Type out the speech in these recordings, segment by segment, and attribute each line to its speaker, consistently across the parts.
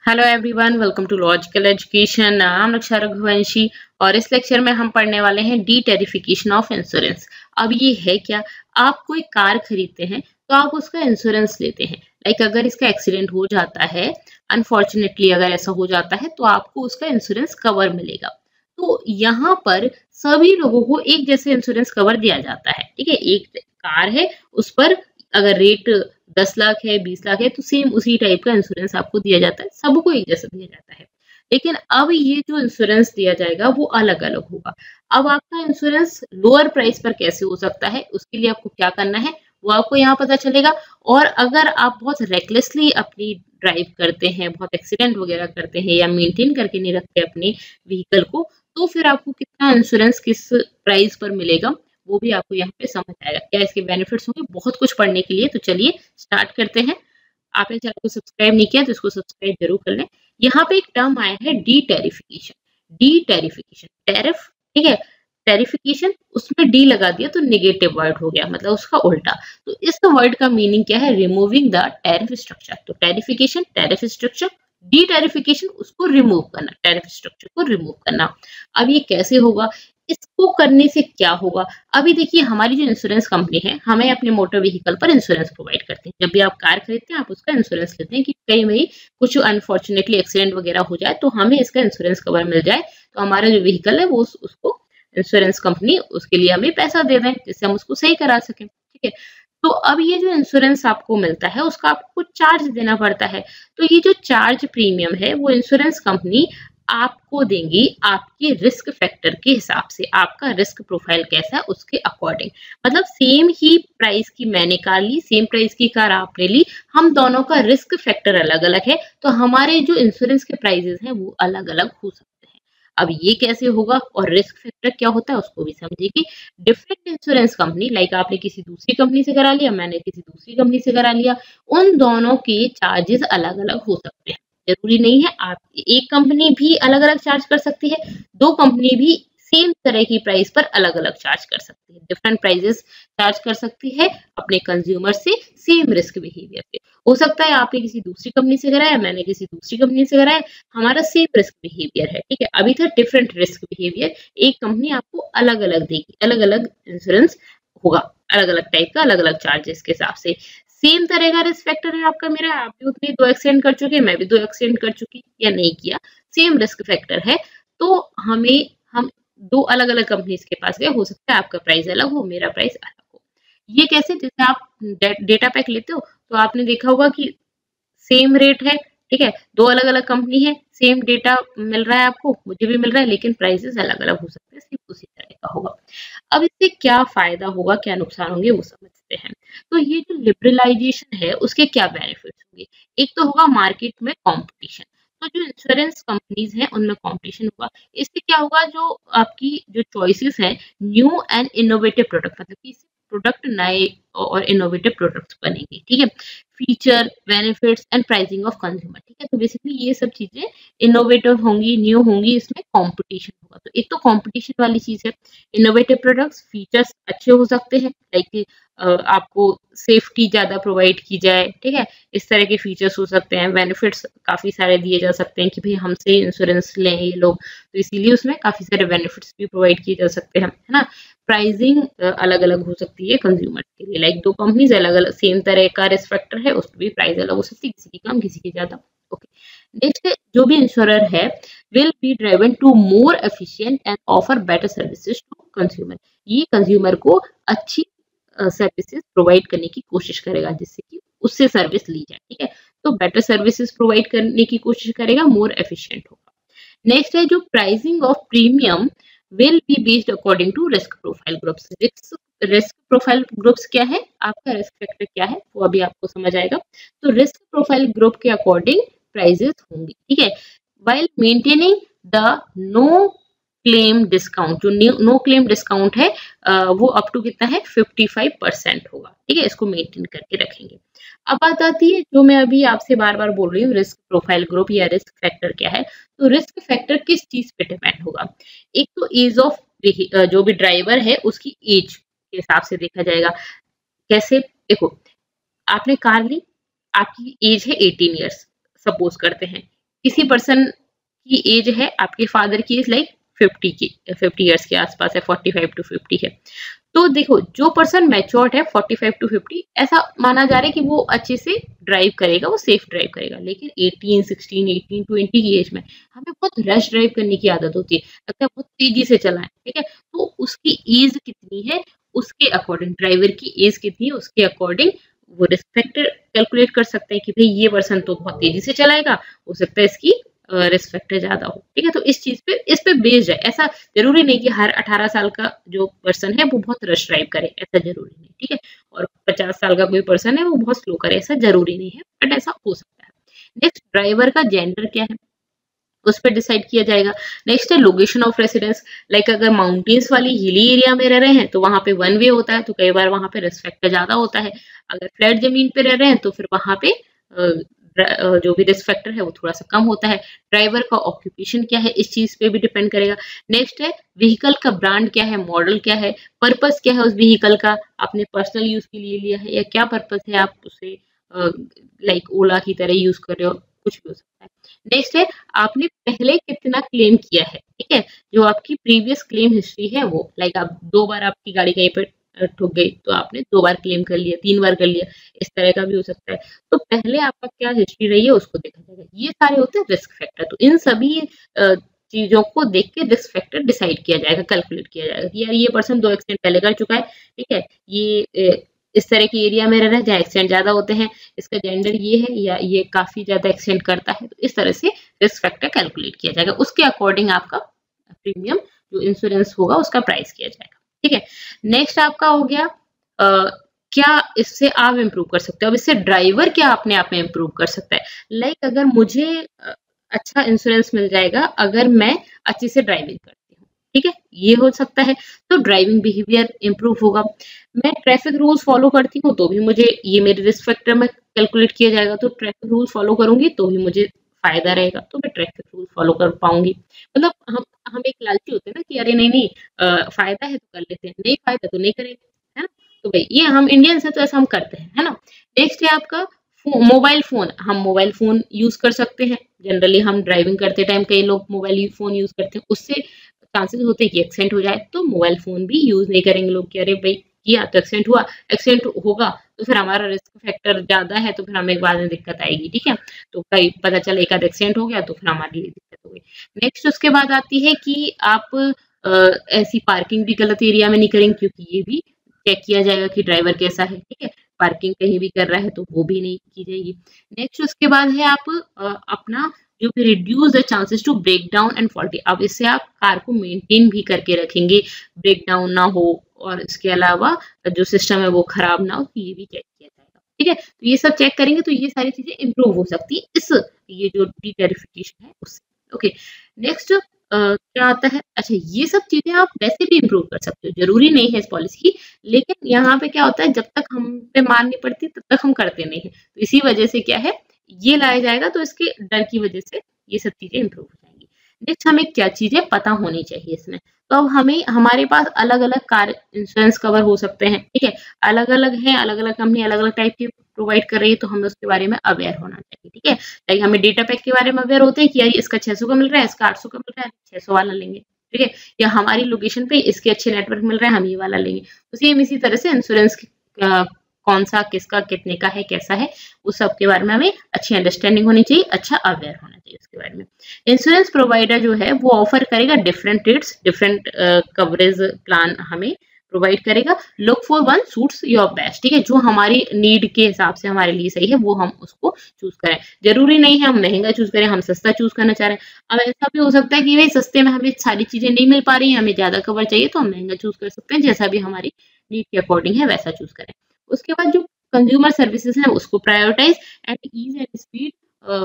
Speaker 1: Hello everyone, welcome to logical education. नाम लक्ष्य रघुवंशी और इस लेक्चर में हम पढ़ने वाले हैं डी टेरिफिकेशन ऑफ इंश्योरेंस। अब ये है क्या, आप कोई कार खरीदते हैं तो आप उसका इंश्योरेंस लेते हैं। अगर इसका एक्सीडेंट हो जाता है, अनफॉर्चुनेटली अगर ऐसा हो जाता है तो आपको उसका इंश्योरेंस कवर मिलेगा। तो यहाँ पर सभी लोगों को एक जैसे इंश्योरेंस कवर दिया जाता है। ठीक है, एक कार है, उस पर अगर रेट 10 लाख है, 20 लाख है, तो सेम उसी टाइप का इंश्योरेंस आपको दिया जाता है, सबको एक जैसा दिया जाता है। लेकिन अब ये जो इंश्योरेंस दिया जाएगा वो अलग अलग होगा। अब आपका इंश्योरेंस लोअर प्राइस पर कैसे हो सकता है, उसके लिए आपको क्या करना है वो आपको यहाँ पता चलेगा। और अगर आप बहुत रेकलेसली अपनी ड्राइव करते हैं, बहुत एक्सीडेंट वगैरह करते हैं या मेंटेन करके नहीं रखते अपने व्हीकल को, तो फिर आपको कितना इंश्योरेंस किस प्राइस पर मिलेगा वो भी आपको यहाँ पे समझ आएगा। क्या इसके बेनिफिट्स होंगे, बहुत कुछ पढ़ने के लिए। तो चलिए स्टार्ट करते हैं। आपने चैनल को सब्सक्राइब नहीं किया तो इसको सब्सक्राइब जरूर कर लें। यहाँ पे एक टर्म आया है डी टेरिफिकेशन। डी टेरिफिकेशन, टेरिफ, ठीक है, टेरिफिकेशन, उसमें डी लगा दिया तो नेगेटिव वर्ड हो गया, मतलब उसका उल्टा। तो इस वर्ड का मीनिंग क्या है? Removing the tariff structure. तो टेरिफिकेशन टेरिफ स्ट्रक्चर, डी टेरिफिकेशन उसको रिमूव करना, टेरिफ स्ट्रक्चर को रिमूव करना। अब ये कैसे होगा, इसको करने से क्या होगा? अभी देखिए, हमारी जो इंश्योरेंस कंपनी है हमें अपने मोटर व्हीकल पर इंश्योरेंस प्रोवाइड करते हैं। जब भी आप कार खरीदते हैं आप उसका इंश्योरेंस लेते हैं कि कहीं भी कुछ अनफॉर्चुनेटली एक्सीडेंट वगैरह हो जाए तो हमें इसका इंश्योरेंस कवर मिल जाए, तो हमारा जो व्हीकल है वो उसको इंश्योरेंस कंपनी उसके लिए हमें पैसा दे दें जिससे हम उसको सही करा सकें। ठीक है, तो अब ये जो इंश्योरेंस आपको मिलता है उसका आपको चार्ज देना पड़ता है। तो ये जो चार्ज प्रीमियम है वो इंश्योरेंस कंपनी आपको देंगी आपके रिस्क फैक्टर के हिसाब से, आपका रिस्क प्रोफाइल कैसा है उसके अकॉर्डिंग। मतलब सेम ही प्राइस की मैंने कार ली, सेम प्राइस की कार आपने ली, हम दोनों का रिस्क फैक्टर अलग अलग है, तो हमारे जो इंश्योरेंस के प्राइजेस हैं वो अलग अलग हो सकते हैं। अब ये कैसे होगा और रिस्क फैक्टर क्या होता है उसको भी समझिए। डिफरेंट इंश्योरेंस कंपनी, लाइक आपने किसी दूसरी कंपनी से करा लिया, मैंने किसी दूसरी कंपनी से करा लिया, उन दोनों के चार्जेस अलग अलग हो सकते हैं। जरूरी नहीं है आप एक कंपनी भी अलग अलग चार्ज कर सकती है, दो कंपनी भी सेम तरह की प्राइस पर अलग अलग चार्ज कर सकती है, डिफरेंट प्राइजेस चार्ज कर सकती है अपने कंज्यूमर से सेम रिस्क बिहेवियर पे। हो सकता है आपने किसी दूसरी कंपनी से कराया, मैंने किसी दूसरी कंपनी से कराया, हमारा सेम रिस्क बिहेवियर है। ठीक है, अभी था डिफरेंट रिस्क बिहेवियर, एक कंपनी आपको अलग अलग देगी, अलग अलग इंश्योरेंस होगा, अलग अलग टाइप का, अलग अलग चार्जेस के हिसाब से। सेम तरह का रिस्क फैक्टर है आपका मेरा, आप भी उतने 2 एक्सीडेंट कर चुके, मैं भी 2 एक्सीडेंट कर चुकी या नहीं किया, सेम रिस्क फैक्टर है, तो हम दो अलग अलग कंपनीज के पास गए, हो सकता है आपका प्राइस अलग हो, मेरा प्राइस अलग हो। ये कैसे? जैसे आप डेटा पैक लेते हो तो आपने देखा होगा कि सेम रेट है, ठीक है, दो अलग अलग कंपनी है, सेम डेटा मिल रहा है आपको, मुझे भी मिल रहा है, लेकिन प्राइसेस अलग अलग हो सकते हैं, सिर्फ उसी तरह का होगा। अब इससे क्या फायदा होगा, क्या नुकसान होंगे वो समझते हैं। तो ये जो लिबरलाइजेशन है उसके क्या बेनिफिट्स होंगे? एक तो होगा मार्केट में कंपटीशन, तो जो इंश्योरेंस कंपनीज हैं उनमें कंपटीशन होगा। इससे क्या होगा, जो आपकी जो चॉइसेस हैं, न्यू एंड इनोवेटिव प्रोडक्ट, मतलब कि प्रोडक्ट नए और इनोवेटिव प्रोडक्ट्स बनेंगे। ठीक है, feature, benefits and pricing of consumer. ठीक है, तो बेसिकली ये सब चीजें इनोवेटिव होंगी, न्यू होंगी, इसमें कंपटीशन होगा। तो एक तो कंपटीशन वाली चीज है। इनोवेटिव प्रोडक्ट्स, फीचर्स अच्छे हो सकते हैं, लाइक आपको सेफ्टी ज्यादा प्रोवाइड की जाए, ठीक है, इस तरह के फीचर्स हो सकते हैं। बेनिफिट्स काफी सारे दिए जा सकते हैं कि भाई हमसे इंश्योरेंस लें ये लोग, तो इसीलिए उसमें काफी सारे बेनिफिट्स भी प्रोवाइड किए जा सकते हैं, है ना। प्राइसिंग अलग अलग हो सकती है कंज्यूमर के लिए, लाइक दो कंपनीज अलग अलग सेम तरह का रिस्क फैक्टर है, उस पर भी प्राइस अलग हो सकती है, किसी की कम किसी की ज्यादा। ओके, नेक्स्ट, जो भी इंश्योरर है will be driven to more efficient and offer better services to consumer. ये कंज्यूमर को अच्छी सर्विसेज प्रोवाइड करने की कोशिश करेगा जिससे कि उससे सर्विस ली जाए। ठीक है, तो बेटर सर्विसेज प्रोवाइड करने की कोशिश करेगा, मोर एफिशिएंट होगा। नेक्स्ट है जो pricing of premium will be based according to risk profile groups. Risk profile groups क्या है, आपका रिस्क फैक्टर क्या है वो अभी आपको समझ आएगा। तो रिस्क प्रोफाइल ग्रुप के अकॉर्डिंग प्राइजेस होंगे। ठीक है, while maintaining the no claim discount, जो नो क्लेम डिस्काउंट है वो अप टू कितना है, 55% होगा। ठीक है, इसको मेंटेन करके रखेंगे। अब बात आती है जो मैं अभी आपसे बार बार बोल रही हूँ, रिस्क प्रोफाइल ग्रुप या रिस्क फैक्टर क्या है। तो रिस्क फैक्टर किस चीज पे डिपेंड होगा? एक तो एज ऑफ जो भी ड्राइवर है उसकी एज के हिसाब से देखा जाएगा। कैसे? देखो, आपने कार ली, आपकी एज है 18 ईयर्स, सपोज करते हैं, किसी पर्सन की एज है, आपके फादर की एज लाइक 50 ईयर्स के आसपास है, 45 to 50 है। तो देखो जो पर्सन मैच्योर्ड है 45 to 50, ऐसा माना जा रहा है कि वो अच्छे से ड्राइव करेगा, वो सेफ ड्राइव करेगा। लेकिन 18, 16, 18, 20 की एज में हमें बहुत रश ड्राइव करने की आदत होती है, लगता है बहुत तेजी से चलाएं, ठीक है। तो उसकी एज कितनी है उसके अकॉर्डिंग, ड्राइवर की एज कितनी है उसके अकॉर्डिंग वो रिस्क फैक्टर कैलकुलेट कर सकते हैं कि भाई ये पर्सन तो बहुत तेजी से चलाएगा, हो सकता है इसकी रिस्क फैक्टर ज्यादा हो, ठीक है। तो इस चीज पे, इस पे बेस्ड है। ऐसा जरूरी नहीं कि हर 18 साल का जो पर्सन है वो बहुत रश ड्राइव करे, ऐसा जरूरी नहीं, ठीक है। और 50 साल का कोई पर्सन है वो बहुत स्लो करे, ऐसा जरूरी नहीं है, बट ऐसा हो सकता है। नेक्स्ट, ड्राइवर का जेंडर क्या है उस पर डिसाइड किया जाएगा। नेक्स्ट है लोकेशन ऑफ रेसिडेंस, लाइक अगर माउंटेन्स वाली हिली एरिया में रह रहे हैं तो वहां पे वन वे होता है, तो कई बार वहां पे रिस्क फैक्टर ज्यादा होता है। अगर फ्लैट जमीन पे रह रहे हैं तो फिर वहां पे जो भी रिस्क फैक्टर है वो थोड़ा सा कम होता है। ड्राइवर का ऑक्यूपेशन क्या है इस चीज पे भी डिपेंड करेगा। नेक्स्ट है व्हीकल का ब्रांड क्या है, मॉडल क्या है, पर्पस क्या है उस व्हीकल का, आपने पर्सनल यूज के लिए लिया है या क्या पर्पस है, आप उसे लाइक ओला की तरह यूज कर रहे हो, कुछ भी हो सकता है। नेक्स्ट है आपने पहले कितना क्लेम किया है, ठीक है, जो आपकी प्रीवियस क्लेम हिस्ट्री है वो, लाइक आप 2 बार आपकी गाड़ी कहीं पर ठुक गई तो आपने 2 बार क्लेम कर लिया, 3 बार कर लिया, इस तरह का भी हो सकता है। तो पहले आपका क्या हिस्ट्री रही है उसको देखा जाएगा। ये सारे होते हैं रिस्क फैक्टर। तो इन सभी चीजों को देख के रिस्क फैक्टर डिसाइड किया जाएगा, कैलकुलेट किया जाएगा कि यार ये पर्सन 2 एक्सीडेंट पहले कर चुका है, ठीक है, ये इस तरह की एरिया में रह रहा है जहाँ एक्सीडेंट ज्यादा होते हैं, इसका जेंडर ये है या ये काफी ज्यादा एक्सीडेंट करता है। तो इस तरह से रिस्क फैक्टर कैलकुलेट किया जाएगा, उसके अकॉर्डिंग आपका प्रीमियम जो इंश्योरेंस होगा उसका प्राइस किया जाएगा, ठीक है। नेक्स्ट आपका हो गया क्या इससे आप इम्प्रूव कर सकते हो। अब इससे ड्राइवर क्या अपने आप में इम्प्रूव कर सकता है, लाइक अगर मुझे अच्छा इंश्योरेंस मिल जाएगा अगर मैं अच्छे से ड्राइविंग करती हूँ, ठीक है, ये हो सकता है। तो ड्राइविंग बिहेवियर इम्प्रूव होगा। मैं ट्रैफिक रूल्स फॉलो करती हूँ तो भी मुझे ये मेरे रिस्क फैक्टर में कैलकुलेट किया जाएगा, तो ट्रैफिक रूल्स फॉलो करूंगी तो भी मुझे फायदा रहेगा, तो मैं ट्रैफिक रूल्स फॉलो कर पाऊंगी। मतलब हम एक लालची होते हैं ना कि अरे नहीं नहीं फायदा है तो कर लेते हैं, नहीं फायदा तो नहीं करेंगे, है ना। तो भाई ये हम इंडियंस है तो ऐसा हम करते हैं, है ना। नेक्स्ट है आपका मोबाइल फोन। हम मोबाइल फोन यूज कर सकते हैं, जनरली हम ड्राइविंग करते टाइम कई लोग मोबाइल फोन यूज करते हैं, उससे चांसेस होते हैं कि एक्सीडेंट हो जाए। तो मोबाइल फोन भी यूज नहीं करेंगे लोग कि अरे भाई किया तो एक्सीडेंट हुआ, एक्सीडेंट होगा तो फिर हमारा रिस्क फैक्टर ज्यादा है तो फिर हमें बाद में दिक्कत आएगी, ठीक है। तो कई पता चला एक आध एक्सीडेंट हो गया तो फिर हमारे लिए दिक्कत हो गई। नेक्स्ट उसके बाद आती है कि आप ऐसी पार्किंग भी गलत एरिया में नहीं करेंगे, क्योंकि ये भी चेक किया जाएगा कि ड्राइवर कैसा है, ठीक है। पार्किंग कहीं भी कर रहा है तो वो भी नहीं की जाएगी। नेक्स्ट उसके बाद है आप अपना जो भी reduce the chances to break down and faulty. अब इससे आप कार को मेंटेन भी करके रखेंगे, ब्रेक डाउन ना हो, और इसके अलावा जो सिस्टम है वो खराब ना हो, तो ये भी चेक किया जाएगा, ठीक है। तो ये सब चेक करेंगे तो ये सारी चीजें इंप्रूव हो सकती है इस ये जो डी-टेरिफिकेशन है उससे। ओके, नेक्स्ट क्या आता है, अच्छा ये सब चीजें आप वैसे भी इम्प्रूव कर सकते हो, जरूरी नहीं है इस पॉलिसी की, लेकिन यहाँ पे क्या होता है जब तक हम पे मार नहीं पड़ती तब तक हम करते नहीं है। तो इसी वजह से क्या है ये लाया जाएगा, तो इसके डर की वजह से ये सब चीजें इंप्रूव हो जाएंगी। नेक्स्ट हमें क्या चीजें पता होनी चाहिए इसमें, तो अब हमें हमारे पास अलग अलग कार इंश्योरेंस कवर हो सकते हैं, ठीक है, अलग अलग है, अलग अलग कंपनी अलग अलग टाइप की प्रोवाइड कर रही है, तो हमें उसके बारे में अवेयर होना चाहिए, ठीक है। लाइक हमें डेटा पैक के बारे में अवेयर होते हैं कि यार इसका 600 का मिल रहा है, इसका 800 का मिल रहा है, 600 वाला लेंगे, ठीक है, या हमारी लोकेशन पे इसके अच्छे नेटवर्क मिल रहे हैं, हम ये वाला लेंगे। तो सेम इसी तरह से इंश्योरेंस कौन सा किसका कितने का है कैसा है उस सब के बारे में हमें अच्छी अंडरस्टैंडिंग होनी चाहिए, अच्छा अवेयर होना चाहिए उसके बारे में। इंश्योरेंस प्रोवाइडर जो है वो ऑफर करेगा different rates, different coverage plan हमें प्रोवाइड करेगा। Look for one suits your best, ठीक है, जो हमारी नीड के हिसाब से हमारे लिए सही है वो हम उसको चूज करें। जरूरी नहीं है हम महंगा चूज करें, हम सस्ता चूज करना चाह रहे हैं। अब ऐसा भी हो सकता है कि भाई सस्ते में हमें सारी चीजें नहीं मिल पा रही है, हमें ज्यादा कवर चाहिए, तो हम महंगा चूज कर सकते हैं, जैसा भी हमारी नीड के अकॉर्डिंग है वैसा चूज करें। उसके बाद जो कंज्यूमर सर्विसेज है उसको prioritize and ease and speed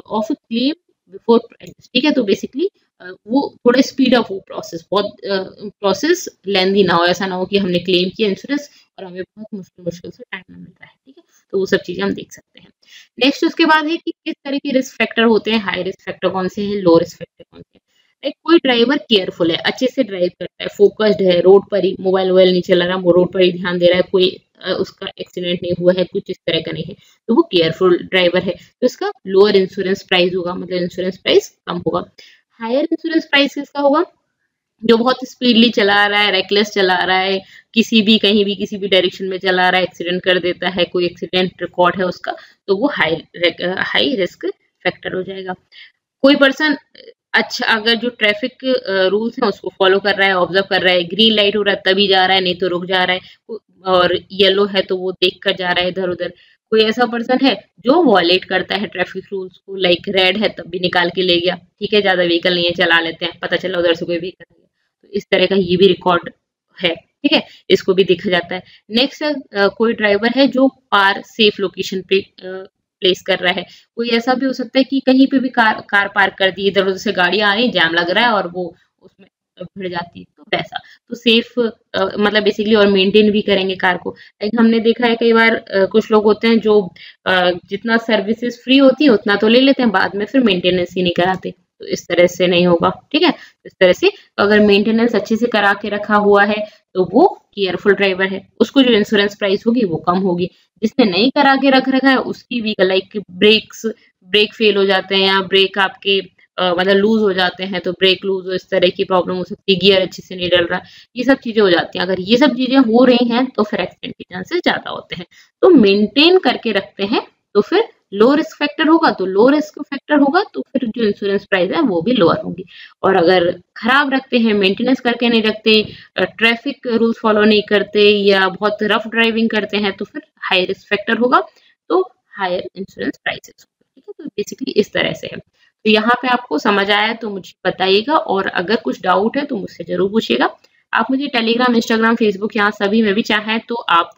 Speaker 1: of claim before price, ठीक है। तो बेसिकली वो थोड़ा स्पीड ऑफ वो प्रोसेस, बहुत प्रोसेस लेंदी ना हो, ऐसा ना हो कि हमने क्लेम किया इंश्योरेंस और हमें बहुत मुश्किल से टाइम में मिल रहा है, ठीक है। तो वो सब चीजें हम देख सकते हैं। नेक्स्ट उसके बाद है कि किस तरह के रिस्क फैक्टर होते हैं, हाई रिस्क फैक्टर कौन से हैं, लो रिस्क फैक्टर कौन से हैं। लाइक कोई ड्राइवर केयरफुल है, अच्छे से ड्राइव करता है, फोकस्ड है, रोड पर ही मोबाइल वोबाइल नहीं चला रहा, वो रोड पर ही ध्यान दे रहा है, कोई उसका एक्सीडेंट नहीं हुआ है, कुछ इस तरह का नहीं है, तो वो केयरफुल ड्राइवर है, तो इसका लोअर इंश्योरेंस प्राइस होगा, मतलब इंश्योरेंस प्राइस कम होगा। हायर इंश्योरेंस प्राइस किसका होगा? जो बहुत स्पीडली चला रहा है, रेकलेस चला रहा है, किसी भी कहीं भी किसी भी डायरेक्शन में चला रहा है, एक्सीडेंट कर देता है, कोई एक्सीडेंट रिकॉर्ड है उसका, तो वो हाई रिस्क फैक्टर हो जाएगा। कोई पर्सन अच्छा अगर जो ट्रैफिक रूल्स हैं उसको फॉलो कर रहा है, ऑब्जर्व कर रहा है, ग्रीन लाइट हो रहा है तभी जा रहा है, नहीं तो रुक जा रहा है, और येलो है तो वो देख कर जा रहा है इधर उधर। कोई ऐसा पर्सन है जो वॉयलेट करता है ट्रैफिक रूल्स को, लाइक रेड है तब भी निकाल के ले गया, ठीक है, ज्यादा व्हीकल नहीं है, चला लेते हैं, पता चला उधर से कोई व्हीकल है, तो इस तरह का ये भी रिकॉर्ड है, ठीक है, इसको भी देखा जाता है। नेक्स्ट कोई ड्राइवर है जो कार सेफ लोकेशन पे प्लेस कर रहा है। कोई ऐसा भी हो सकता है कि कहीं पे भी कार पार्क कर दी, इधर उधर से गाड़ी आ रही, जैम लग रहा है और वो उसमें भिड़ जाती है, तो वैसा तो सेफ मतलब बेसिकली और मेंटेन भी करेंगे कार को। लाइक हमने देखा है कई बार कुछ लोग होते हैं जो जितना सर्विसेज फ्री होती है उतना तो ले लेते हैं, बाद में फिर मेंटेनेंस ही नहीं कराते, तो इस तरह से नहीं होगा, ठीक है। इस तरह से अगर मेंटेनेंस अच्छे से करा के रखा हुआ है तो वो केयरफुल ड्राइवर है, उसको जो इंश्योरेंस प्राइस होगी वो कम होगी। जिसने नहीं करा के रख रखा है उसकी भी, लाइक ब्रेक फेल हो जाते हैं या ब्रेक आपके मतलब लूज हो जाते हैं, तो ब्रेक लूज हो, इस तरह की प्रॉब्लम हो सकती है, गियर अच्छे से नहीं डल रहा, ये सब चीजें हो जाती हैं। अगर ये सब चीजें हो रही हैं तो फिर एक्सीडेंट के चांसेस ज्यादा होते हैं। तो मेंटेन करके रखते हैं तो फिर लो रिस्क फैक्टर होगा, तो लो रिस्क फैक्टर होगा तो फिर जो इंश्योरेंस प्राइस है वो भी लोअर होगी। और अगर खराब रखते हैं, मेंटेनेंस करके नहीं रखते, ट्रैफिक रूल्स फॉलो नहीं करते या बहुत रफ ड्राइविंग करते हैं, तो फिर हाई रिस्क फैक्टर होगा, तो हायर इंश्योरेंस प्राइसेस, ठीक है। तो बेसिकली इस तरह से है। तो यहाँ पे आपको समझ आया तो मुझे बताइएगा, और अगर कुछ डाउट है तो मुझसे जरूर पूछिएगा। आप मुझे टेलीग्राम, इंस्टाग्राम, फेसबुक यहाँ सभी में भी चाहें तो आप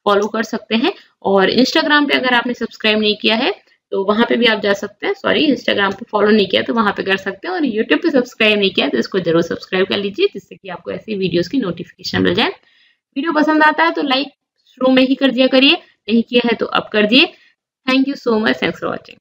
Speaker 1: फॉलो कर सकते हैं। और इंस्टाग्राम पे अगर आपने सब्सक्राइब नहीं किया है तो वहां पे भी आप जा सकते हैं, सॉरी इंस्टाग्राम पे फॉलो नहीं किया तो वहां पे कर सकते हैं, और यूट्यूब पे सब्सक्राइब नहीं किया तो इसको जरूर सब्सक्राइब कर लीजिए, जिससे कि आपको ऐसी वीडियोस की नोटिफिकेशन मिल जाए। वीडियो पसंद आता है तो लाइक शुरू में ही कर दिया करिए, नहीं किया है तो अब कर दिए। Thank you so much, thanks for watching.